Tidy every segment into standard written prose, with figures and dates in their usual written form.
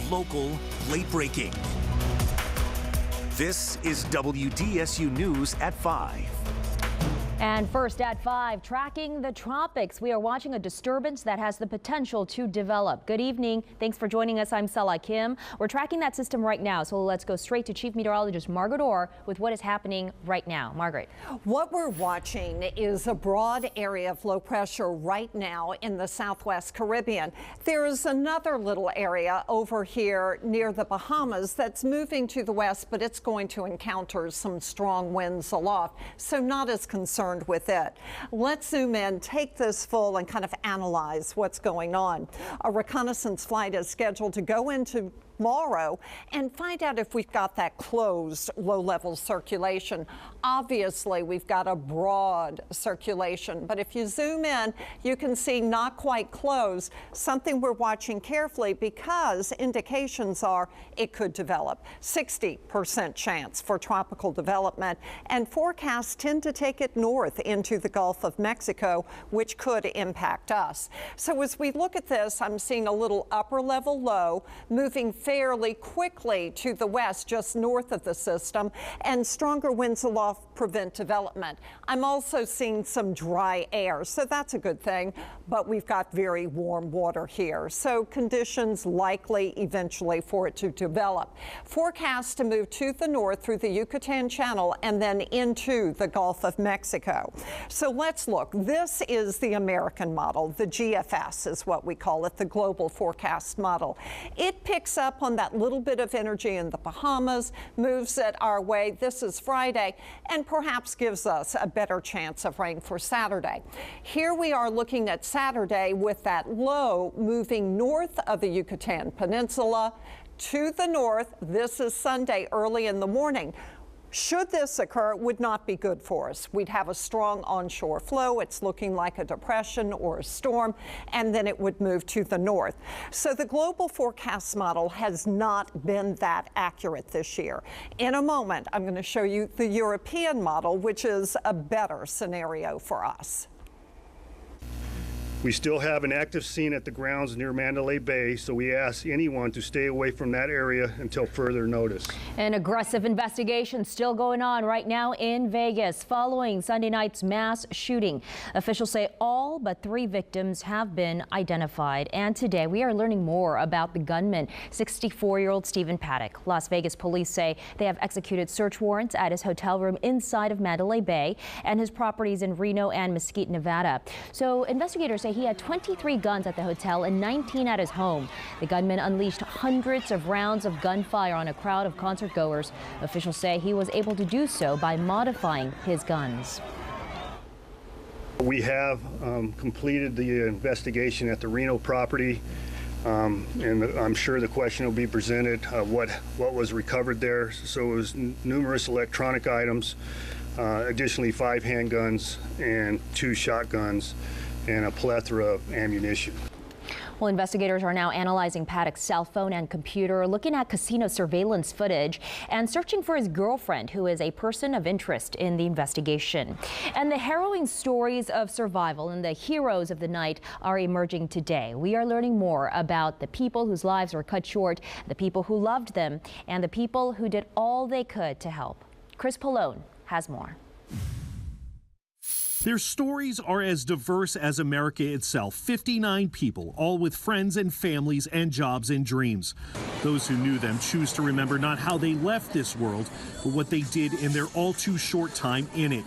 local, late-breaking. This is WDSU News at 5. And first at 5, tracking the tropics. We are watching a disturbance that has the potential to develop. Good evening. Thanks for joining us. I'm Sela Kim. We're tracking that system right now. So let's go straight to Chief Meteorologist Margaret Orr with what is happening right now. Margaret. What we're watching is a broad area of low pressure right now in the southwest Caribbean. There is another little area over here near the Bahamas that's moving to the west, but it's going to encounter some strong winds aloft. So not as concerned with it. Let's zoom in, take this full and kind of analyze what's going on. A reconnaissance flight is scheduled to go into tomorrow and find out if we've got that closed low-level circulation. Obviously, we've got a broad circulation, but if you zoom in, you can see not quite closed, something we're watching carefully because indications are it could develop. 60% chance for tropical development, and forecasts tend to take it north into the Gulf of Mexico, which could impact us. So as we look at this, I'm seeing a little upper-level low moving fairly quickly to the west, just north of the system, and stronger winds aloft prevent development. I'm also seeing some dry air, so that's a good thing, but we've got very warm water here, so conditions likely eventually for it to develop. Forecast to move to the north through the Yucatan Channel and then into the Gulf of Mexico. So let's look. This is the American model. The GFS is what we call it, the Global Forecast Model. It picks up on that little bit of energy in the Bahamas, moves it our way. This is Friday, and perhaps gives us a better chance of rain for Saturday. Here we are looking at Saturday with that low moving north of the Yucatan Peninsula to the north. This is Sunday early in the morning. Should this occur, it would not be good for us. We'd have a strong onshore flow. It's looking like a depression or a storm, and then it would move to the north. So the global forecast model has not been that accurate this year. In a moment, I'm going to show you the European model, which is a better scenario for us. We still have an active scene at the grounds near Mandalay Bay, so we ask anyone to stay away from that area until further notice. An aggressive investigation still going on right now in Vegas following Sunday night's mass shooting. Officials say all but 3 victims have been identified. And today we are learning more about the gunman, 64-year-old Stephen Paddock. Las Vegas police say they have executed search warrants at his hotel room inside of Mandalay Bay and his properties in Reno and Mesquite, Nevada. So investigators say he had 23 guns at the hotel and 19 at his home. The gunman unleashed hundreds of rounds of gunfire on a crowd of concert goers. Officials say he was able to do so by modifying his guns. We have completed the investigation at the Reno property, and I'm sure the question will be presented what was recovered there. So it was numerous electronic items, additionally 5 handguns and 2 shotguns, and a plethora of ammunition. Well, investigators are now analyzing Paddock's cell phone and computer, looking at casino surveillance footage and searching for his girlfriend, who is a person of interest in the investigation. And the harrowing stories of survival and the heroes of the night are emerging today. We are learning more about the people whose lives were cut short, the people who loved them, and the people who did all they could to help. Chris Pallone has more. Their stories are as diverse as America itself. 59 people, all with friends and families and jobs and dreams. Those who knew them choose to remember not how they left this world, but what they did in their all too short time in it.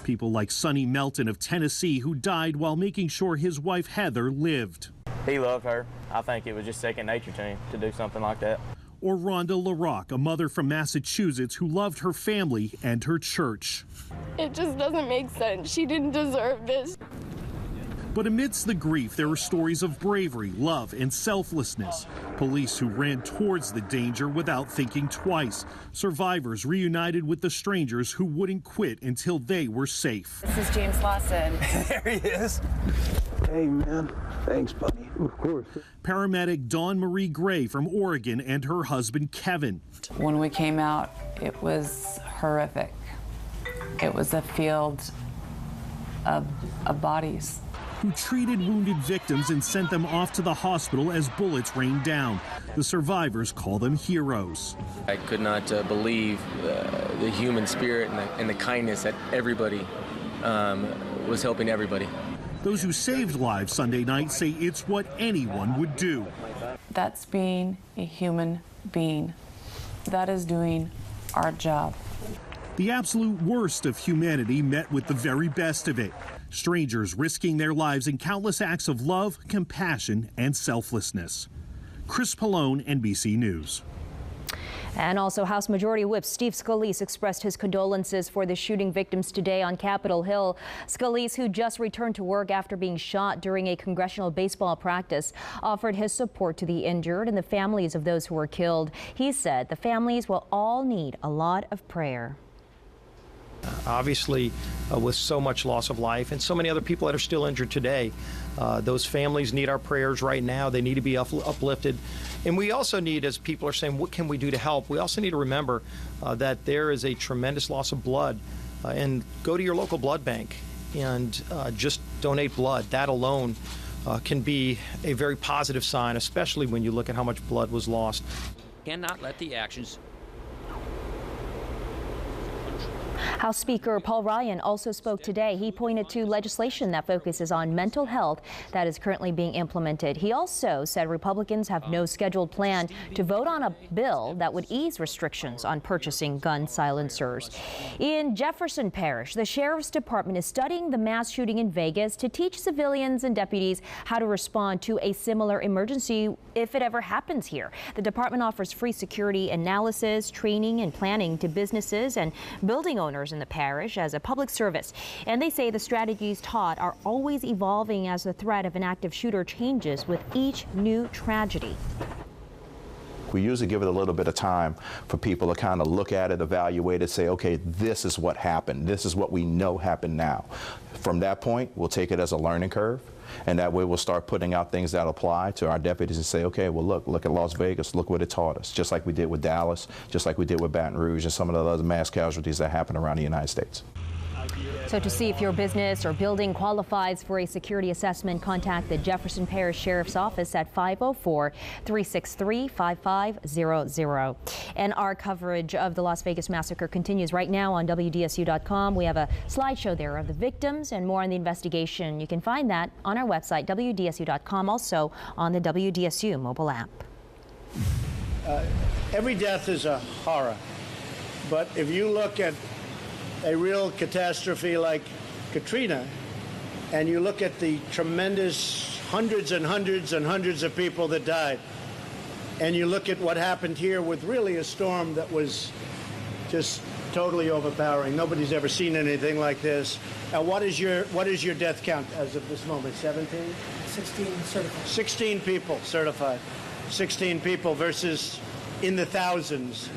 People like Sonny Melton of Tennessee, who died while making sure his wife Heather lived. He loved her. I think it was just second nature to him to do something like that. Or Rhonda LaRock, a mother from Massachusetts who loved her family and her church. It just doesn't make sense. She didn't deserve this. But amidst the grief, there are stories of bravery, love, and selflessness. Police who ran towards the danger without thinking twice. Survivors reunited with the strangers who wouldn't quit until they were safe. This is James Lawson. There he is. Hey, man. Thanks, buddy. Of course. Paramedic Dawn Marie Gray from Oregon and her husband, Kevin. When we came out, it was horrific. It was a field of bodies. who treated wounded victims and sent them off to the hospital as bullets rained down. The survivors call them heroes. I could not believe the human spirit and the kindness that everybody was helping everybody. Those who saved lives Sunday night say it's what anyone would do. That's being a human being. That is doing our job. The absolute worst of humanity met with the very best of it. Strangers risking their lives in countless acts of love, compassion, and selflessness. Chris Pallone, NBC News. And also, House Majority Whip Steve Scalise expressed his condolences for the shooting victims today on Capitol Hill. Scalise, who just returned to work after being shot during a congressional baseball practice, offered his support to the injured and the families of those who were killed. He said the families will all need a lot of prayer. Obviously, with so much loss of life and so many other people that are still injured today, those families need our prayers right now. They need to be uplifted. And we also need, as people are saying, what can we do to help? We also need to remember that there is a tremendous loss of blood. And go to your local blood bank and just donate blood. That alone can be a very positive sign, especially when you look at how much blood was lost. Cannot let the actions. House Speaker Paul Ryan also spoke today. He pointed to legislation that focuses on mental health that is currently being implemented. He also said Republicans have no scheduled plan to vote on a bill that would ease restrictions on purchasing gun silencers. In Jefferson Parish, the Sheriff's Department is studying the mass shooting in Vegas to teach civilians and deputies how to respond to a similar emergency if it ever happens here. The department offers free security analysis, training, and planning to businesses and building owners in the parish as a public service. And they say the strategies taught are always evolving as the threat of an active shooter changes with each new tragedy. We usually give it a little bit of time for people to kind of look at it, evaluate it, say, okay, this is what happened. This is what we know happened now. From that point, we'll take it as a learning curve. And that way we'll start putting out things that apply to our deputies and say, okay, well, look at Las Vegas. Look what it taught us, just like we did with Dallas, just like we did with Baton Rouge and some of the other mass casualties that happen around the United States. So to see if your business or building qualifies for a security assessment, contact the Jefferson Parish Sheriff's Office at 504-363-5500. And our coverage of the Las Vegas massacre continues right now on WDSU.com. We have a slideshow there of the victims and more on the investigation. You can find that on our website, WDSU.com, also on the WDSU mobile app. Every death is a horror, but if you look at a real catastrophe like Katrina, and you look at the tremendous hundreds and hundreds and hundreds of people that died, and you look at what happened here with really a storm that was just totally overpowering. Nobody's ever seen anything like this. And what is your death count as of this moment? 17? 16 certified. 16 people certified. 16 people versus in the thousands.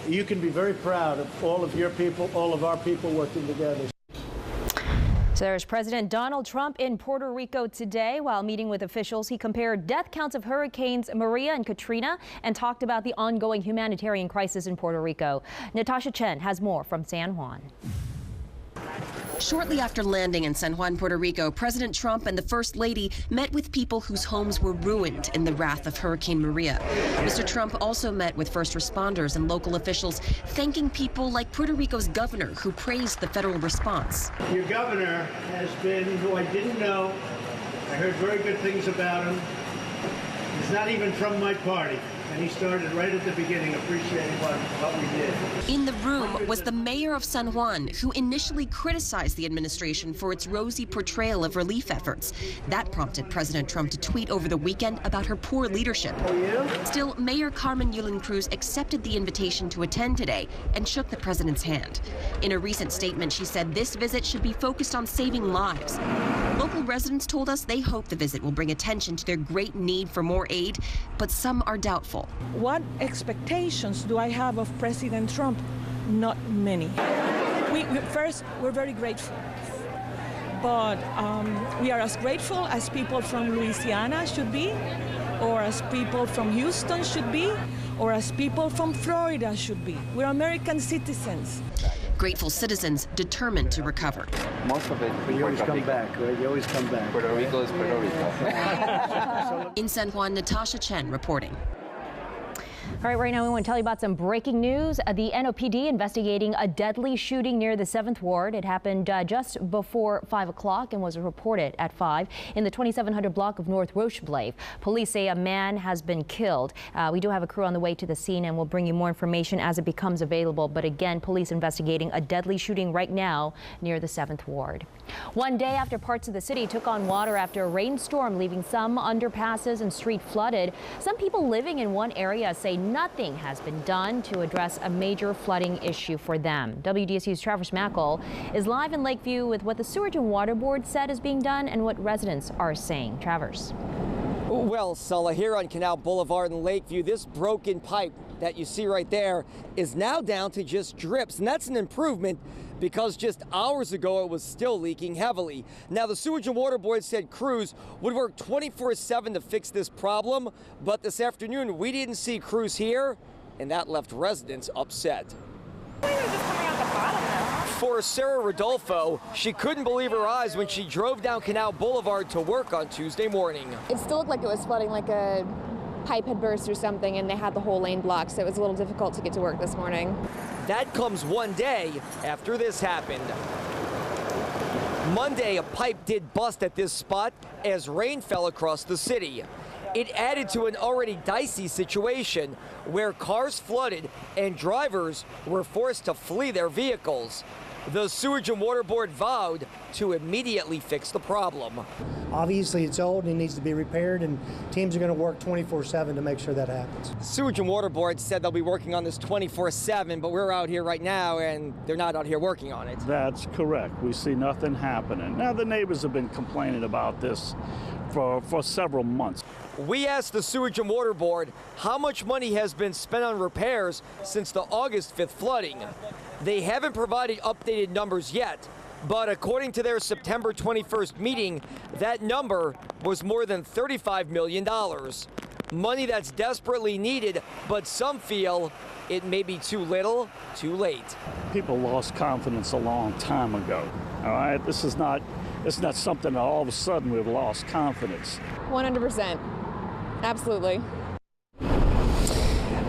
You can be very proud of all of your people, all of our people working together. So there's President Donald Trump in Puerto Rico today. While meeting with officials, he compared death counts of Hurricanes Maria and Katrina and talked about the ongoing humanitarian crisis in Puerto Rico. Natasha Chen has more from San Juan. Shortly after landing in San Juan, Puerto Rico, President Trump and the First Lady met with people whose homes were ruined in the wrath of Hurricane Maria. Mr. Trump also met with first responders and local officials, thanking people like Puerto Rico's governor, who praised the federal response. Your governor has been, who I didn't know, I heard very good things about him. He's not even from my party. And he started right at the beginning appreciating what we did. In the room was the mayor of San Juan, who initially criticized the administration for its rosy portrayal of relief efforts. That prompted President Trump to tweet over the weekend about her poor leadership. Still, Mayor Carmen Yulín Cruz accepted the invitation to attend today and shook the president's hand. In a recent statement, she said this visit should be focused on saving lives. Local residents told us they hope the visit will bring attention to their great need for more aid, but some are doubtful. What expectations do I have of President Trump? Not many. We're very grateful. But we are as grateful as people from Louisiana should be, or as people from Houston should be, or as people from Florida should be. We're American citizens. Grateful citizens determined to recover. Most of it. You always come back, right? You always come back. Puerto Rico is Puerto Rico. In San Juan, Natasha Chen reporting. All right, right now we want to tell you about some breaking news. The NOPD investigating a deadly shooting near the 7th Ward. It happened just before 5 o'clock and was reported at 5 in the 2700 block of North Rocheblave. Police say a man has been killed. We do have a crew on the way to the scene and we'll bring you more information as it becomes available. But again, police investigating a deadly shooting right now near the 7th Ward. One day after parts of the city took on water after a rainstorm, leaving some underpasses and street flooded, some people living in one area say nothing has been done to address a major flooding issue for them. WDSU's Travis Mackel is live in Lakeview with what the Sewage and Water Board said is being done and what residents are saying. Travers. Well, Sulla, here on Canal Boulevard in Lakeview, this broken pipe that you see right there is now down to just drips, and that's an improvement because just hours ago it was still leaking heavily. Now, the Sewage and Water Board said crews would work 24/7 to fix this problem, but this afternoon we didn't see crews here, and that left residents upset. For Sarah Rodolfo, she couldn't believe her eyes when she drove down Canal Boulevard to work on Tuesday morning. It still looked like it was flooding, like a pipe had burst or something, and they had the whole lane blocked, so it was a little difficult to get to work this morning. That comes one day after this happened. Monday, a pipe did bust at this spot as rain fell across the city. It added to an already dicey situation where cars flooded and drivers were forced to flee their vehicles. The Sewage and Water Board vowed to immediately fix the problem. Obviously, it's old and it needs to be repaired, and teams are going to work 24/7 to make sure that happens. Sewage and Water Board said they'll be working on this 24/7, but we're out here right now and they're not out here working on it. That's correct. We see nothing happening. Now, the neighbors have been complaining about this for several months. We asked the Sewage and Water Board how much money has been spent on repairs since the August 5th flooding. They haven't provided updated numbers yet, but according to their September 21st meeting, that number was more than $35 million. Money that's desperately needed, but some feel it may be too little, too late. People lost confidence a long time ago. All right, it's not something that all of a sudden we've lost confidence. 100%. Absolutely.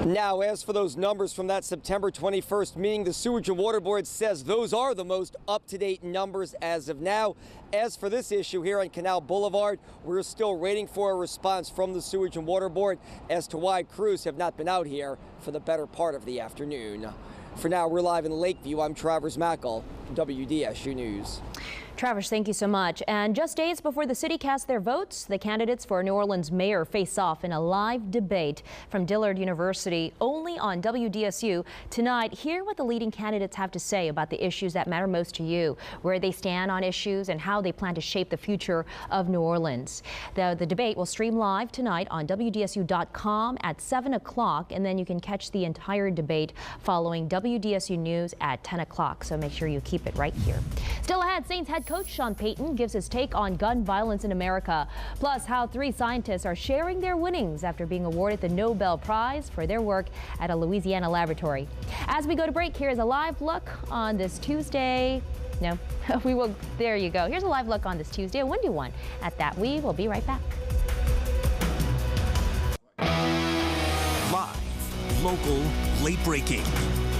Now, as for those numbers from that September 21st meeting, the Sewage and Water Board says those are the most up-to-date numbers as of now. As for this issue here on Canal Boulevard, we're still waiting for a response from the Sewage and Water Board as to why crews have not been out here for the better part of the afternoon. For now, we're live in Lakeview. I'm Travers Mackel, WDSU News. Travers, thank you so much. And just days before the city cast their votes, the candidates for New Orleans mayor face off in a live debate from Dillard University only on WDSU. Tonight, hear what the leading candidates have to say about the issues that matter most to you, where they stand on issues and how they plan to shape the future of New Orleans. The debate will stream live tonight on WDSU.com at 7 o'clock, and then you can catch the entire debate following WDSU News at 10 o'clock. So make sure you keep it right here. Still ahead, Saints head coach Sean Payton gives his take on gun violence in America, plus how 3 scientists are sharing their winnings after being awarded the Nobel Prize for their work at a Louisiana laboratory. As we go to break, here's a live look on this Tuesday. No, we will. There you go. Here's a live look on this Tuesday, a windy one. At that, we will be right back. Live, local, late breaking.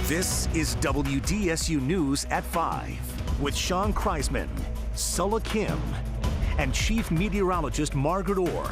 This is WDSU News at 5 with Sean Kreisman, Sulla Kim, and Chief Meteorologist Margaret Orr.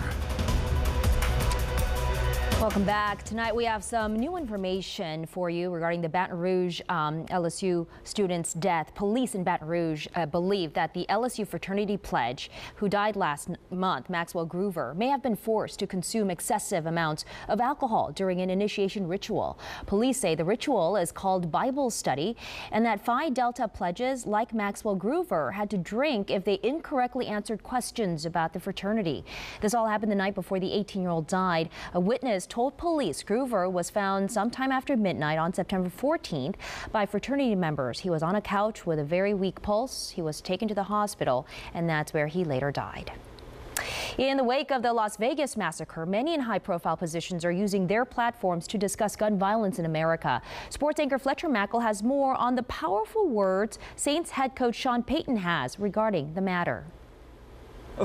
Welcome back. Tonight we have some new information for you regarding the Baton Rouge LSU student's death. Police in Baton Rouge believe that the LSU fraternity pledge, who died last month, Maxwell Groover, may have been forced to consume excessive amounts of alcohol during an initiation ritual. Police say the ritual is called Bible study and that Phi Delta pledges like Maxwell Groover had to drink if they incorrectly answered questions about the fraternity. This all happened the night before the 18-year-old died. A witness told police Groover was found sometime after midnight on September 14th by fraternity members. He was on a couch with a very weak pulse. He was taken to the hospital, and that's where he later died. In the wake of the Las Vegas massacre, many in high-profile positions are using their platforms to discuss gun violence in America. Sports anchor Fletcher Mackel has more on the powerful words Saints head coach Sean Payton has regarding the matter.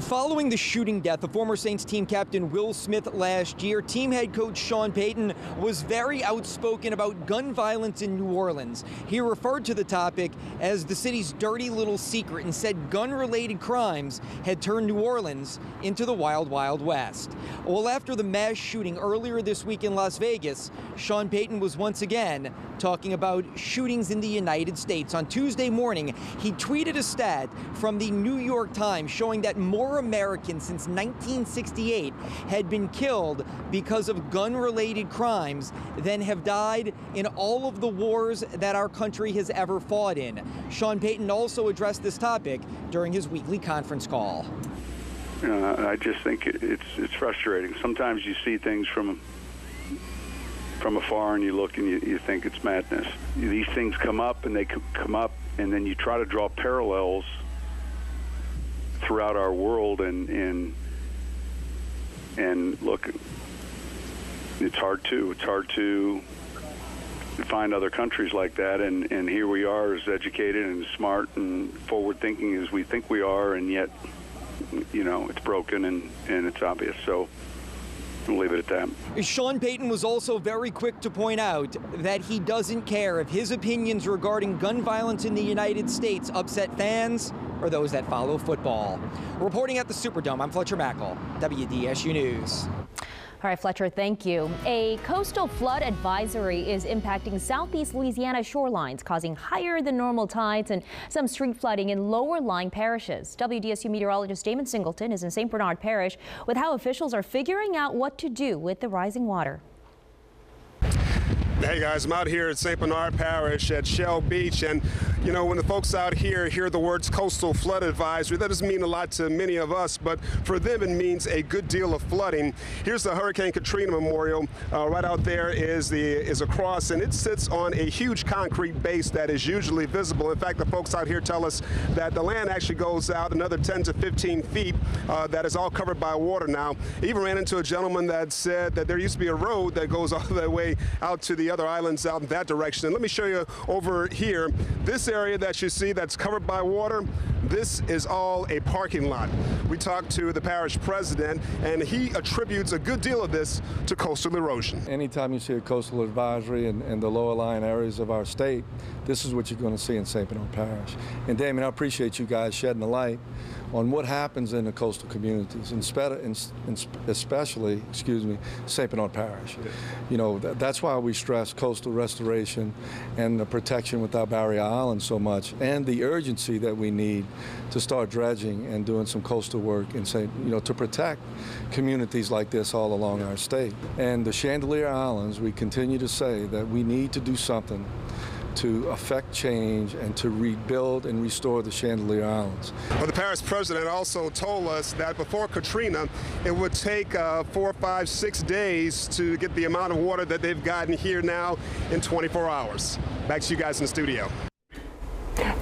Following the shooting death of former Saints team captain Will Smith last year, team head coach Sean Payton was very outspoken about gun violence in New Orleans. He referred to the topic as the city's dirty little secret and said gun-related crimes had turned New Orleans into the wild, wild west. Well, after the mass shooting earlier this week in Las Vegas, Sean Payton was once again talking about shootings in the United States. On Tuesday morning, he tweeted a stat from the New York Times showing that more Americans since 1968 had been killed because of gun-related crimes than have died in all of the wars that our country has ever fought in. Sean Payton also addressed this topic during his weekly conference call. I just think it's frustrating. Sometimes you see things from afar and you look and you think it's madness. These things come up and they come up, and then you try to draw parallels throughout our world, and look, it's hard to find other countries like that, and here we are, as educated and smart and forward thinking as we think we are, and yet, you know, it's broken and it's obvious. So we'll leave it at that. Sean Payton was also very quick to point out that he doesn't care if his opinions regarding gun violence in the United States upset fans or those that follow football. Reporting at the Superdome, I'm Fletcher Mackel, WDSU News. All right, Fletcher, thank you. A coastal flood advisory is impacting southeast Louisiana shorelines, causing higher than normal tides and some street flooding in lower-lying parishes. WDSU meteorologist Damon Singleton is in St. Bernard Parish with how officials are figuring out what to do with the rising water. Hey guys, I'm out here at St. Bernard Parish at Shell Beach, and you know, when the folks out here hear the words coastal flood advisory, that doesn't mean a lot to many of us, but for them it means a good deal of flooding. Here's the Hurricane Katrina Memorial. Right out there is a cross, and it sits on a huge concrete base that is usually visible. In fact, the folks out here tell us that the land actually goes out another 10 to 15 feet that is all covered by water now. Even ran into a gentleman that said that there used to be a road that goes all the way out to the other islands out in that direction. And let me show you over here, this area that you see that's covered by water, this is all a parking lot. We talked to the parish president, and he attributes a good deal of this to coastal erosion. Anytime you see a coastal advisory in the lower lying areas of our state, this is what you're going to see in St. Bernard Parish. And Damon, I appreciate you guys shedding the light on what happens in the coastal communities, and especially, St. Bernard Parish. You know, that's why we stress coastal restoration and the protection with our barrier islands so much, and the urgency that we need to start dredging and doing some coastal work and to protect communities like this all along our state. And the Chandelier Islands, we continue to say that we need to do something to affect change and to rebuild and restore the Chandelier Islands. Well, the parish president also told us that before Katrina, it would take 4, 5, 6 days to get the amount of water that they've gotten here now in 24 hours. Back to you guys in the studio.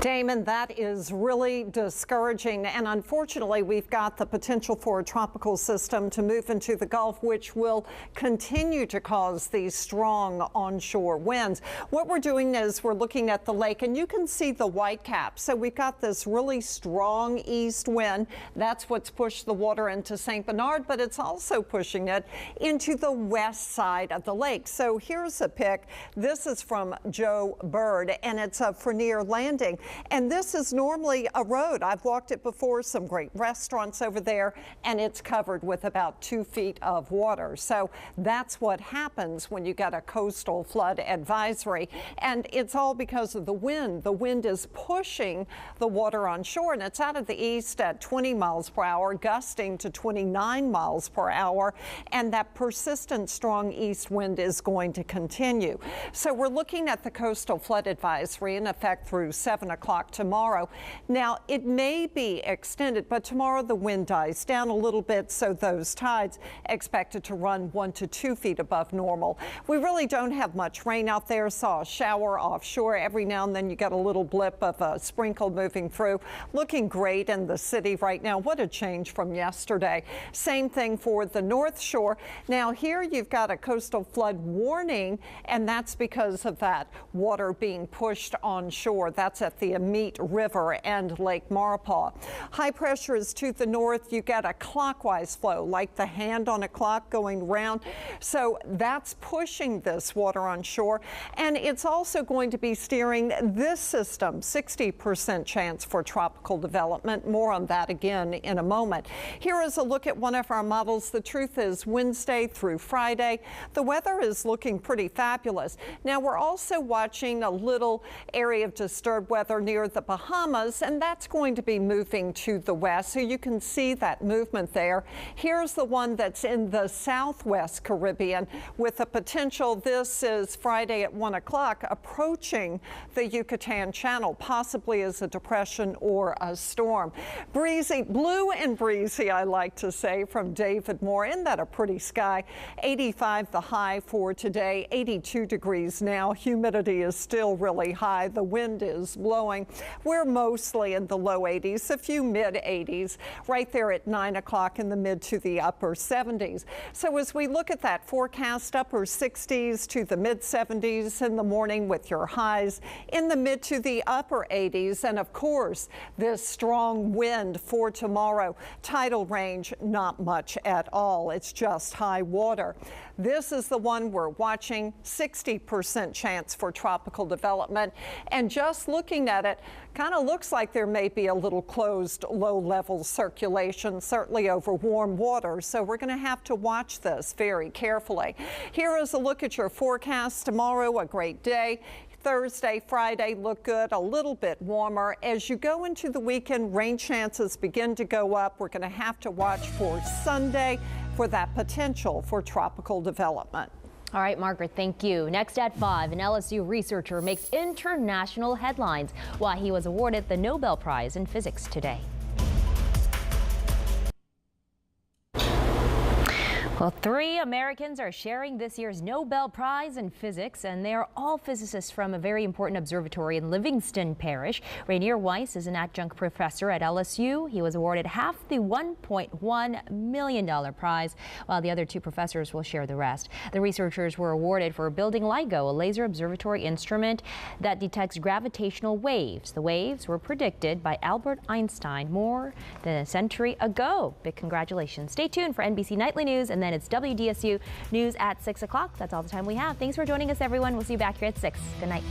Damon, that is really discouraging, and unfortunately we've got the potential for a tropical system to move into the Gulf, which will continue to cause these strong onshore winds. What we're doing is we're looking at the lake, and you can see the white cap. So we've got this really strong east wind. That's what's pushed the water into St. Bernard, but it's also pushing it into the west side of the lake. So here's a pic. This is from Joe Bird, and it's a Frenier Landing. And this is normally a road. I've walked it before, some great restaurants over there, and it's covered with about 2 feet of water. So that's what happens when you get a coastal flood advisory. And it's all because of the wind. The wind is pushing the water on shore, and it's out of the east at 20 miles per hour, gusting to 29 miles per hour. And that persistent strong east wind is going to continue. So we're looking at the coastal flood advisory in effect through 7 o'clock o'clock tomorrow. Now, it may be extended, but tomorrow the wind dies down a little bit, so those tides expected to run 1 to 2 feet above normal. We really don't have much rain out there. Saw a shower offshore. Every now and then you get a little blip of a sprinkle moving through. Looking great in the city right now. What a change from yesterday. Same thing for the North Shore. Now here you've got a coastal flood warning, and that's because of that water being pushed onshore. That's at the Amite River and Lake Maurepas. High pressure is to the north. You get a clockwise flow, like the hand on a clock going round. So that's pushing this water onshore, and it's also going to be steering this system. 60% chance for tropical development. More on that again in a moment. Here is a look at one of our models. The truth is, Wednesday through Friday, the weather is looking pretty fabulous. Now, we're also watching a little area of disturbed weather near the Bahamas, and that's going to be moving to the west, so you can see that movement there. Here's the one that's in the southwest Caribbean with a potential. This is Friday at 1 o'clock, approaching the Yucatan Channel, possibly as a depression or a storm. Breezy, blue and breezy, I like to say, from David Moore. Isn't that a pretty sky? 85 the high for today, 82 degrees now. Humidity is still really high. The wind is blowing. We're mostly in the low 80s, a few mid 80s, right there at 9 o'clock in the mid to the upper 70s. So as we look at that forecast, upper 60s to the mid 70s in the morning with your highs in the mid to the upper 80s. And of course, this strong wind for tomorrow. Tidal range, not much at all. It's just high water. This is the one we're watching, 60% chance for tropical development. And just looking at it, kind of looks like there may be a little closed low-level circulation, certainly over warm water. So we're going to have to watch this very carefully. Here is a look at your forecast. Tomorrow, a great day. Thursday, Friday look good, a little bit warmer. As you go into the weekend, rain chances begin to go up. We're going to have to watch for Sunday for that potential for tropical development. All right, Margaret, thank you. Next at 5, an LSU researcher makes international headlines while he was awarded the Nobel Prize in Physics today. Well, 3 Americans are sharing this year's Nobel Prize in Physics, and they are all physicists from a very important observatory in Livingston Parish. Rainier Weiss is an adjunct professor at LSU. He was awarded half the $1.1 million prize, while the other 2 professors will share the rest. The researchers were awarded for building LIGO, a laser observatory instrument that detects gravitational waves. The waves were predicted by Albert Einstein more than a century ago. Big congratulations. Stay tuned for NBC Nightly News, and then it's WDSU News at 6 o'clock. That's all the time we have. Thanks for joining us, everyone. We'll see you back here at 6. Good night.